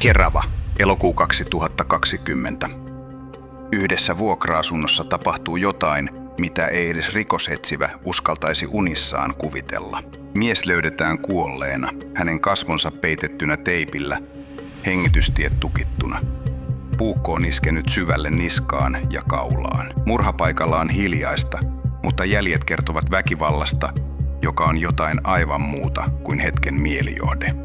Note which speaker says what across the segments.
Speaker 1: Kerava, elokuu 2020. Yhdessä vuokra-asunnossa tapahtuu jotain, mitä ei edes rikosetsivä uskaltaisi unissaan kuvitella. Mies löydetään kuolleena, hänen kasvonsa peitettynä teipillä, hengitystiet tukittuna. Puukko on iskenyt syvälle niskaan ja kaulaan. Murhapaikalla on hiljaista, mutta jäljet kertovat väkivallasta, joka on jotain aivan muuta kuin hetken mielijohde.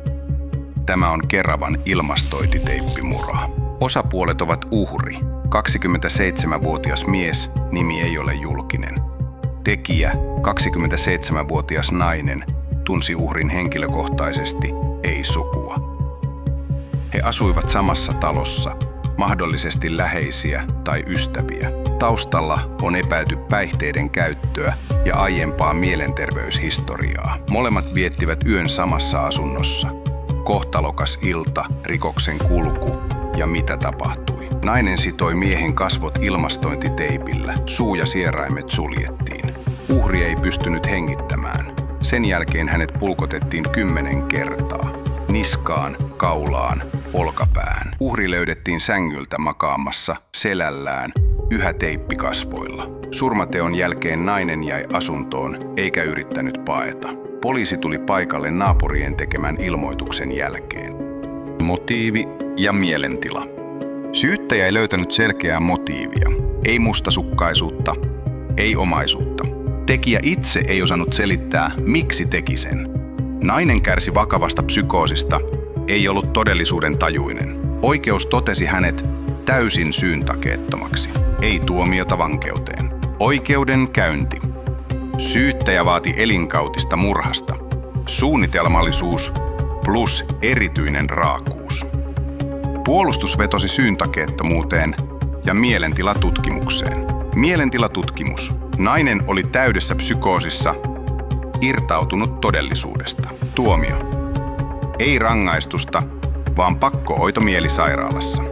Speaker 1: Tämä on Keravan ilmastointiteippimurha. Osapuolet ovat uhri, 27-vuotias mies, nimi ei ole julkinen. Tekijä, 27-vuotias nainen, tunsi uhrin henkilökohtaisesti, ei sukua. He asuivat samassa talossa, mahdollisesti läheisiä tai ystäviä. Taustalla on epäilty päihteiden käyttöä ja aiempaa mielenterveyshistoriaa. Molemmat viettivät yön samassa asunnossa. Kohtalokas ilta, rikoksen kulku ja mitä tapahtui. Nainen sitoi miehen kasvot ilmastointiteipillä. Suu ja sieraimet suljettiin. Uhri ei pystynyt hengittämään. Sen jälkeen hänet pulkotettiin 10 kertaa. Niskaan, kaulaan, olkapäähän. Uhri löydettiin sängyltä makaamassa, selällään, yhä teippikasvoilla. Surmateon jälkeen nainen jäi asuntoon eikä yrittänyt paeta. Poliisi tuli paikalle naapurien tekemän ilmoituksen jälkeen. Motiivi ja mielentila. Syyttäjä ei löytänyt selkeää motiivia. Ei mustasukkaisuutta, ei omaisuutta. Tekijä itse ei osannut selittää, miksi teki sen. Nainen kärsi vakavasta psykoosista, ei ollut todellisuuden tajuinen. Oikeus totesi hänet täysin syyntakeettomaksi. Ei tuomiota vankeuteen. Oikeudenkäynti. Syyttäjä vaati elinkautista murhasta. Suunnitelmallisuus plus erityinen raakuus. Puolustus vetosi syyntakeettomuuteen ja mielentilatutkimukseen. Mielentilatutkimus. Nainen oli täydessä psykoosissa, irtautunut todellisuudesta. Tuomio. Ei rangaistusta, vaan pakkohoito mielisairaalassa.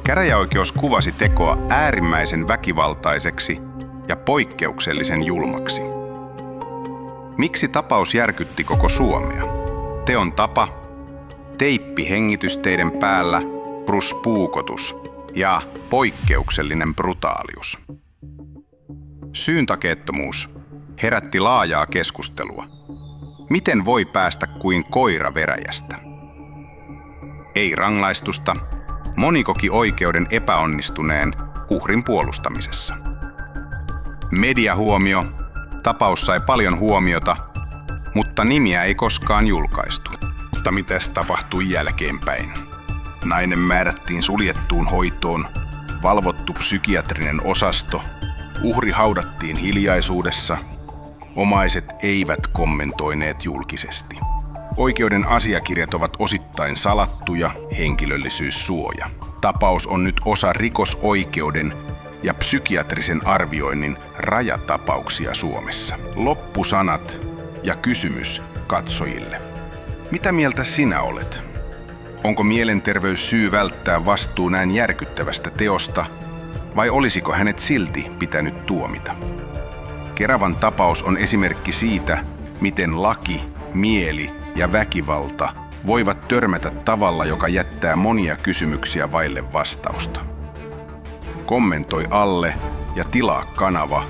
Speaker 1: Käräjäoikeus kuvasi tekoa äärimmäisen väkivaltaiseksi ja poikkeuksellisen julmaksi. Miksi tapaus järkytti koko Suomea? Teon tapa, teippi hengitysteiden päällä plus puukotus ja poikkeuksellinen brutaalius. Syyntakeettomuus herätti laajaa keskustelua. Miten voi päästä kuin koira veräjästä? Ei rangaistusta. Moni koki oikeuden epäonnistuneen uhrin puolustamisessa. Mediahuomio. Tapaus sai paljon huomiota, mutta nimiä ei koskaan julkaistu. Mutta mitäs tapahtui jälkeenpäin? Nainen määrättiin suljettuun hoitoon, valvottu psykiatrinen osasto, uhri haudattiin hiljaisuudessa, omaiset eivät kommentoineet julkisesti. Oikeuden asiakirjat ovat osittain salattuja, henkilöllisyyssuoja. Tapaus on nyt osa rikosoikeuden ja psykiatrisen arvioinnin rajatapauksia Suomessa. Loppusanat ja kysymys katsojille. Mitä mieltä sinä olet? Onko mielenterveys syy välttää vastuu näin järkyttävästä teosta, vai olisiko hänet silti pitänyt tuomita? Keravan tapaus on esimerkki siitä, miten laki, mieli ja väkivalta voivat törmätä tavalla, joka jättää monia kysymyksiä vaille vastausta. Kommentoi alle ja tilaa kanava